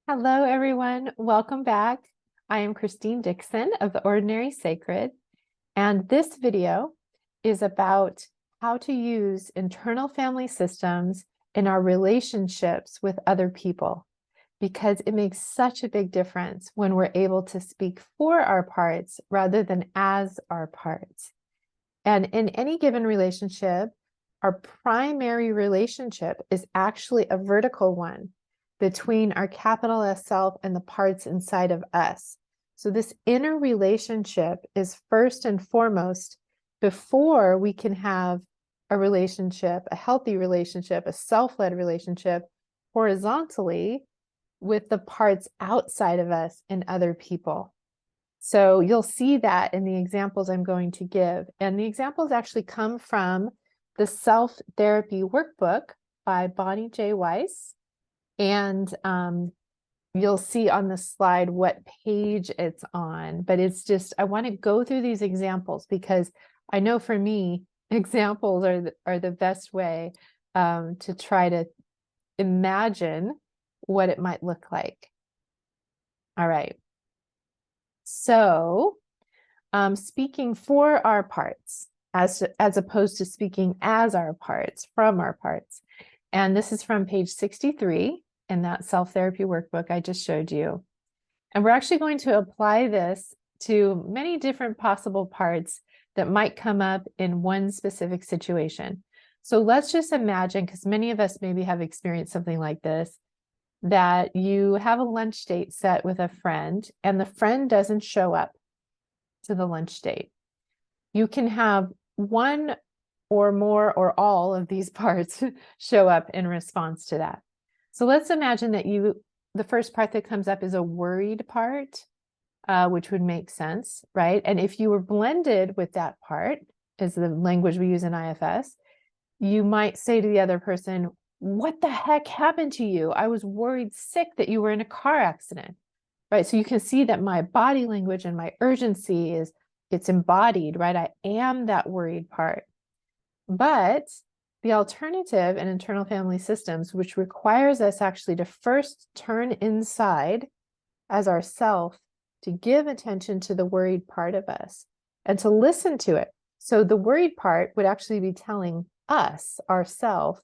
Hello, everyone. Welcome back. I am Christine Dixon of The Ordinary Sacred, and this video is about how to use internal family systems in our relationships with other people, because it makes such a big difference when we're able to speak for our parts rather than as our parts. And in any given relationship, our primary relationship is actually a vertical one between our capital S self and the parts inside of us. So this inner relationship is first and foremost before we can have a relationship, a healthy relationship, a self-led relationship horizontally with the parts outside of us and other people. So you'll see that in the examples I'm going to give. And the examples actually come from the Self-Therapy Workbook by Bonnie J. Weiss. And you'll see on the slide what page it's on. But it's just, I want to go through these examples because I know for me, examples are the best way to try to imagine what it might look like. All right. So speaking for our parts as opposed to speaking as our parts, from our parts. And this is from page 63 in that self-therapy workbook I just showed you. And we're actually going to apply this to many different possible parts that might come up in one specific situation. So let's just imagine, because many of us maybe have experienced something like this, that you have a lunch date set with a friend and the friend doesn't show up to the lunch date. You can have one or more or all of these parts show up in response to that. So let's imagine that the first part that comes up is a worried part, which would make sense, right? And if you were blended with that part, is the language we use in IFS, you might say to the other person, "What the heck happened to you? I was worried sick that you were in a car accident," right? So you can see that my body language and my urgency it's embodied, right? I am that worried part. But the alternative in internal family systems, which requires us actually to first turn inside as ourself to give attention to the worried part of us and to listen to it. So the worried part would actually be telling us, ourself,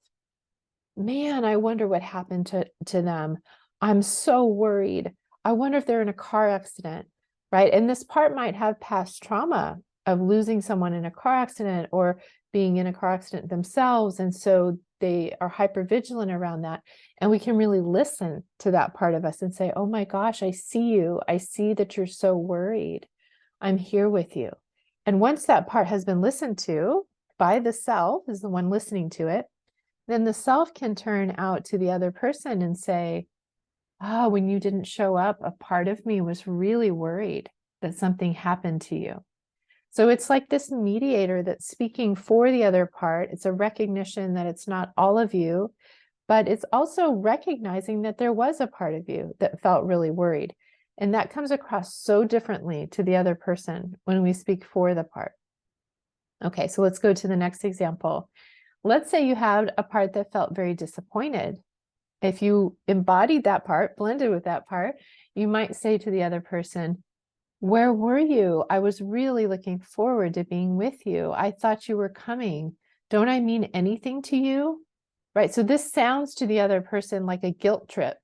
"Man, I wonder what happened to them. I'm so worried. I wonder if they're in a car accident," right? And this part might have past trauma of losing someone in a car accident or being in a car accident themselves. And so they are hypervigilant around that. And we can really listen to that part of us and say, "Oh my gosh, I see you. I see that you're so worried. I'm here with you." And once that part has been listened to by the self, is the one listening to it, then the self can turn out to the other person and say, "Oh, when you didn't show up, a part of me was really worried that something happened to you." So it's like this mediator that's speaking for the other part. It's a recognition that it's not all of you, but it's also recognizing that there was a part of you that felt really worried. And that comes across so differently to the other person when we speak for the part. Okay, so let's go to the next example. Let's say you had a part that felt very disappointed. If you embodied that part, blended with that part, you might say to the other person, "Where were you? I was really looking forward to being with you. I thought you were coming. Don't I mean anything to you?" Right? So this sounds to the other person like a guilt trip,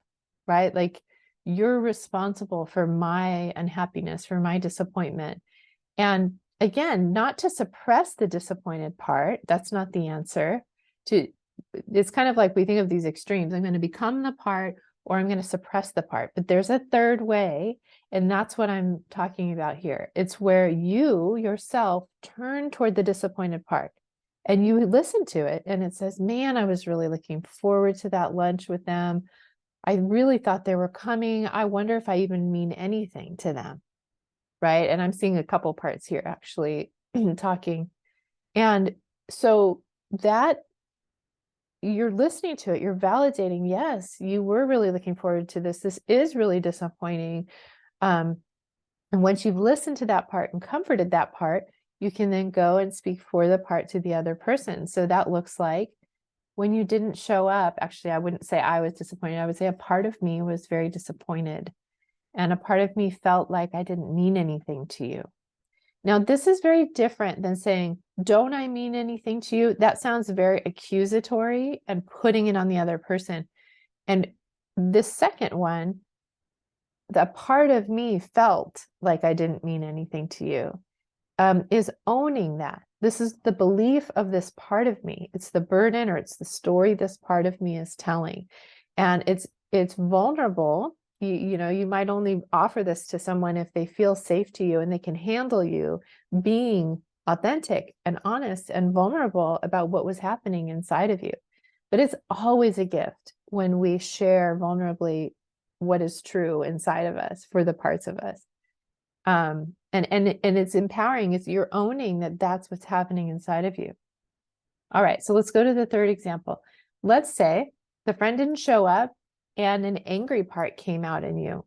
right? Like you're responsible for my unhappiness, for my disappointment. And again, not to suppress the disappointed part. That's not the answer. It's kind of like we think of these extremes. I'm going to become the part or I'm going to suppress the part. But there's a third way. And that's what I'm talking about here. It's where you yourself turn toward the disappointed part and you listen to it. And it says, "Man, I was really looking forward to that lunch with them. I really thought they were coming. I wonder if I even mean anything to them." Right? And I'm seeing a couple parts here actually talking. And so that you're listening to it, you're validating, yes, you were really looking forward to this. This is really disappointing. And once you've listened to that part and comforted that part, you can then go and speak for the part to the other person. So that looks like, when you didn't show up, actually, I wouldn't say I was disappointed. I would say a part of me was very disappointed. And a part of me felt like I didn't mean anything to you. Now, this is very different than saying, don't I mean anything to you? That sounds very accusatory and putting it on the other person. And this second one, the part of me felt like I didn't mean anything to you, is owning that. This is the belief of this part of me. It's the burden, or it's the story this part of me is telling. And it's vulnerable. You know, you might only offer this to someone if they feel safe to you and they can handle you being authentic and honest and vulnerable about what was happening inside of you. But it's always a gift when we share vulnerably what is true inside of us for the parts of us. And it's empowering. It's you're owning that that's what's happening inside of you. All right, so let's go to the third example. Let's say the friend didn't show up and an angry part came out in you.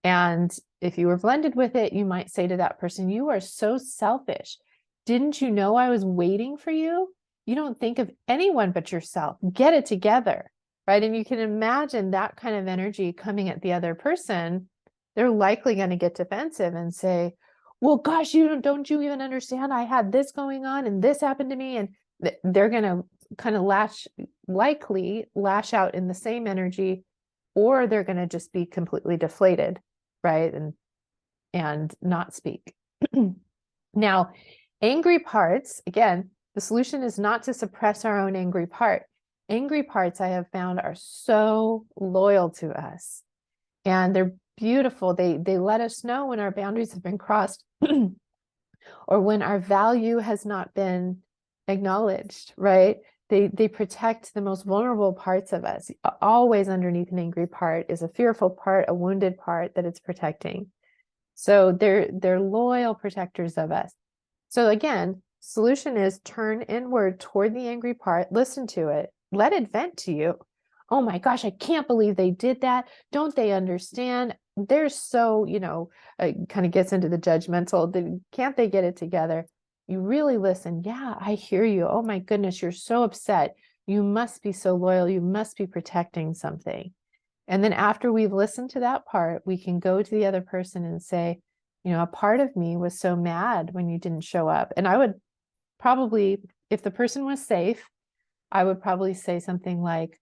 And if you were blended with it, you might say to that person, you are so selfish. Didn't you know I was waiting for you? You don't think of anyone but yourself. Get it together, right? And you can imagine that kind of energy coming at the other person. They're likely going to get defensive and say, well, gosh, don't you even understand? I had this going on and this happened to me. And they're going to kind of likely lash out in the same energy, or they're going to just be completely deflated, right? And not speak. Now, angry parts, again, the solution is not to suppress our own angry part. Angry parts, I have found, are so loyal to us, and they're beautiful. They let us know when our boundaries have been crossed or when our value has not been acknowledged, right? They protect the most vulnerable parts of us. Always underneath an angry part is a fearful part, a wounded part that it's protecting. So they're loyal protectors of us. So again, solution is turn inward toward the angry part, listen to it, let it vent to you. Oh my gosh, I can't believe they did that. Don't they understand? They're so, kind of gets into the judgmental. Can't they get it together? You really listen. Yeah, I hear you. Oh my goodness, you're so upset. You must be so loyal. You must be protecting something. And then after we've listened to that part, we can go to the other person and say, a part of me was so mad when you didn't show up. And I would probably, if the person was safe, I would probably say something like,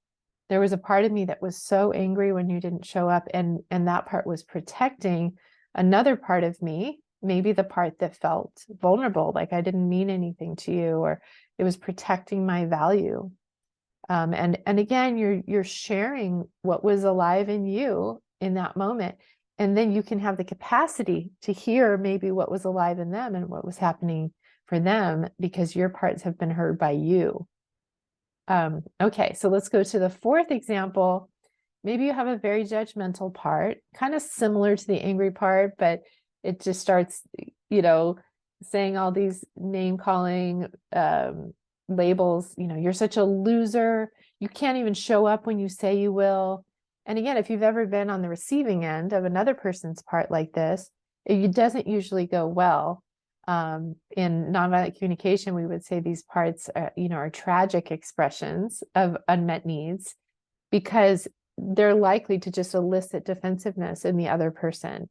there was a part of me that was so angry when you didn't show up, and that part was protecting another part of me, maybe the part that felt vulnerable, like I didn't mean anything to you, or it was protecting my value. And again, you're sharing what was alive in you in that moment, and then you can have the capacity to hear maybe what was alive in them and what was happening for them, because your parts have been heard by you. Okay, so let's go to the fourth example. Maybe you have a very judgmental part, kind of similar to the angry part, but it just starts, saying all these name calling labels. You're such a loser. You can't even show up when you say you will. And again, if you've ever been on the receiving end of another person's part like this, it doesn't usually go well. In nonviolent communication, we would say these parts, are tragic expressions of unmet needs, because they're likely to just elicit defensiveness in the other person.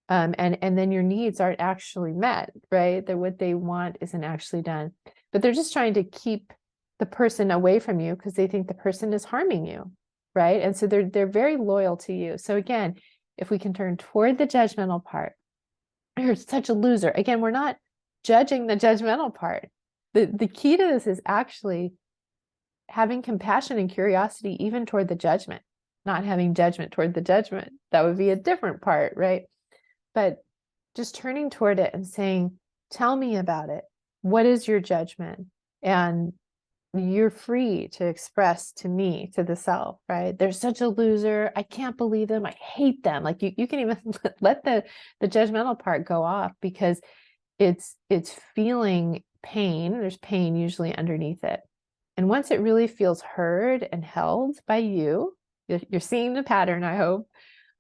And then your needs aren't actually met, right? That what they want isn't actually done, but they're just trying to keep the person away from you because they think the person is harming you, right? And so they're very loyal to you. So again, if we can turn toward the judgmental part, you're such a loser. Again, we're not judging the judgmental part. The key to this is actually having compassion and curiosity even toward the judgment, not having judgment toward the judgment. That would be a different part, right? But just turning toward it and saying, tell me about it. What is your judgment? And you're free to express to me, to the self, right? They're such a loser. I can't believe them. I hate them. Like you can even let the judgmental part go off, because it's feeling pain. There's pain usually underneath it. And once it really feels heard and held by you, you're seeing the pattern, I hope,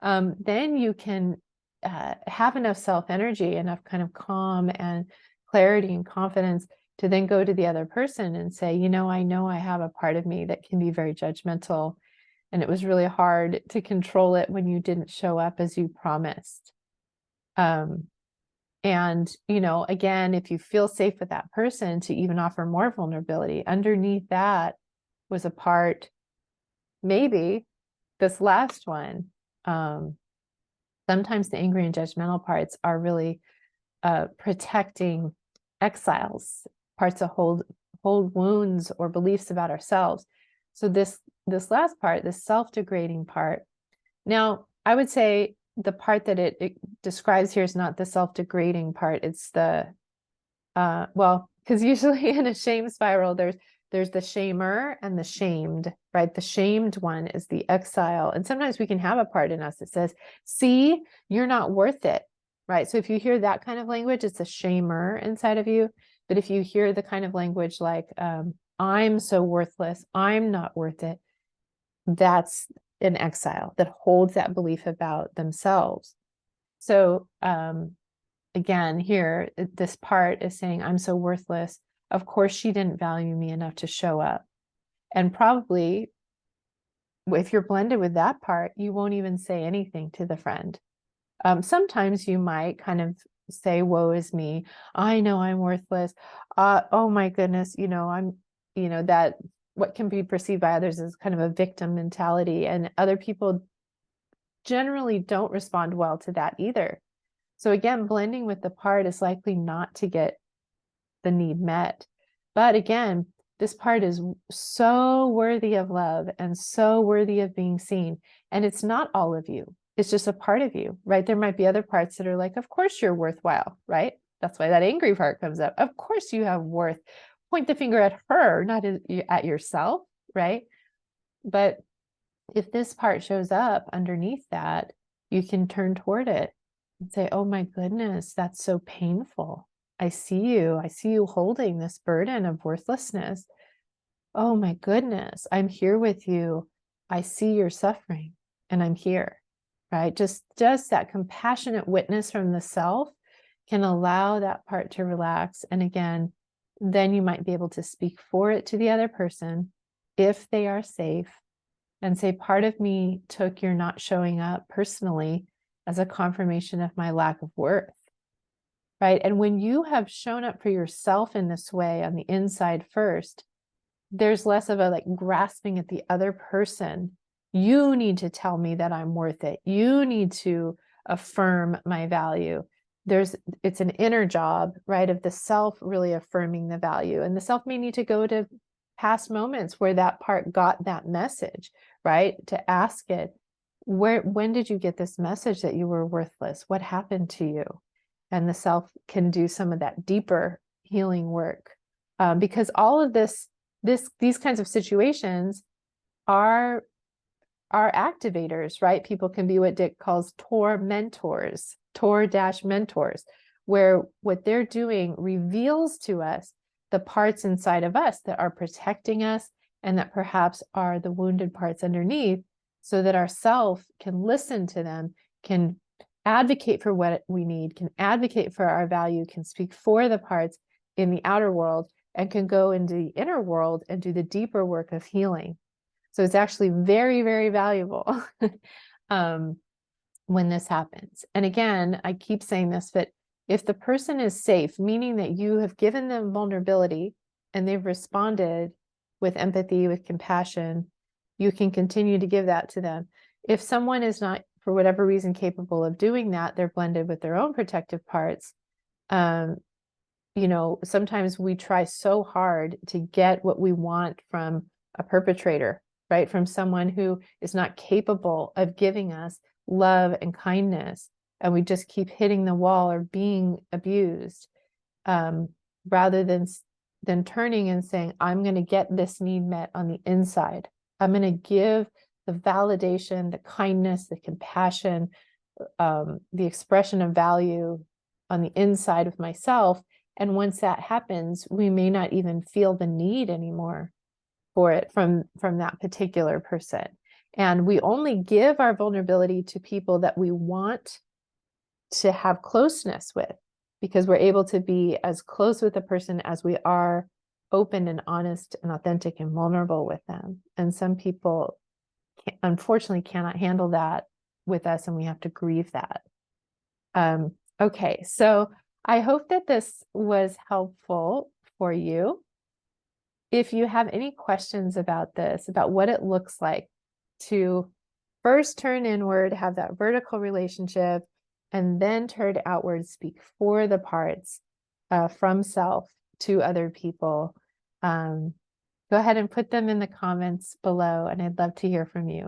then you can have enough self-energy, enough kind of calm and clarity and confidence to then go to the other person and say, you know I have a part of me that can be very judgmental, and it was really hard to control it when you didn't show up as you promised. And, again, if you feel safe with that person to even offer more vulnerability, underneath that was a part, maybe this last one. Sometimes the angry and judgmental parts are really protecting exiles, parts that hold wounds or beliefs about ourselves. So this last part, this self-degrading part. Now, I would say the part that it describes here is not the self-degrading part. It's the well, because usually in a shame spiral, there's the shamer and the shamed, right? The shamed one is the exile. And sometimes we can have a part in us that says, see, you're not worth it, right? So if you hear that kind of language, it's a shamer inside of you. But if you hear the kind of language like, I'm so worthless, I'm not worth it, that's an exile that holds that belief about themselves. So again, here, this part is saying, I'm so worthless. Of course, she didn't value me enough to show up. And probably, if you're blended with that part, you won't even say anything to the friend. Sometimes you might kind of say, woe is me. I know I'm worthless. Oh my goodness, I'm, that what can be perceived by others as kind of a victim mentality. And other people generally don't respond well to that either. So again, blending with the part is likely not to get the need met. But again, this part is so worthy of love and so worthy of being seen. And it's not all of you. It's just a part of you, right? There might be other parts that are like, of course you're worthwhile, right? That's why that angry part comes up. Of course you have worth. Point the finger at her, not at yourself, right? But if this part shows up underneath that, you can turn toward it and say, oh my goodness, that's so painful. I see you holding this burden of worthlessness. Oh my goodness, I'm here with you. I see your suffering and I'm here, right? Just that compassionate witness from the self can allow that part to relax. And again, then you might be able to speak for it to the other person if they are safe and say, part of me took your not showing up personally as a confirmation of my lack of worth. Right. And when you have shown up for yourself in this way on the inside first, there's less of a like grasping at the other person. You need to tell me that I'm worth it. You need to affirm my value. It's an inner job, right, of the self really affirming the value. And the self may need to go to past moments where that part got that message, right? To ask it, when did you get this message that you were worthless? What happened to you? And the self can do some of that deeper healing work, because all of these kinds of situations are activators, right? People can be what Dick calls tormentors, tor-mentors, where what they're doing reveals to us the parts inside of us that are protecting us and that perhaps are the wounded parts underneath, so that our self can listen to them, can advocate for what we need, can advocate for our value, can speak for the parts in the outer world, and can go into the inner world and do the deeper work of healing. So it's actually very, very valuable when this happens. And again, I keep saying this, but if the person is safe, meaning that you have given them vulnerability and they've responded with empathy, with compassion, you can continue to give that to them. If someone is not, for whatever reason, capable of doing that, they're blended with their own protective parts. Sometimes we try so hard to get what we want from a perpetrator, right? From someone who is not capable of giving us love and kindness. And we just keep hitting the wall or being abused, rather than turning and saying, I'm going to get this need met on the inside. I'm going to give the validation, the kindness, the compassion, the expression of value on the inside of myself. And once that happens, we may not even feel the need anymore for it from that particular person. And we only give our vulnerability to people that we want to have closeness with, because we're able to be as close with a person as we are open and honest and authentic and vulnerable with them. And some people unfortunately cannot handle that with us, and we have to grieve that. Okay, so I hope that this was helpful for you. If you have any questions about this, about what it looks like to first turn inward, have that vertical relationship, and then turn outward, speak for the parts from self to other people, go ahead and put them in the comments below, and I'd love to hear from you.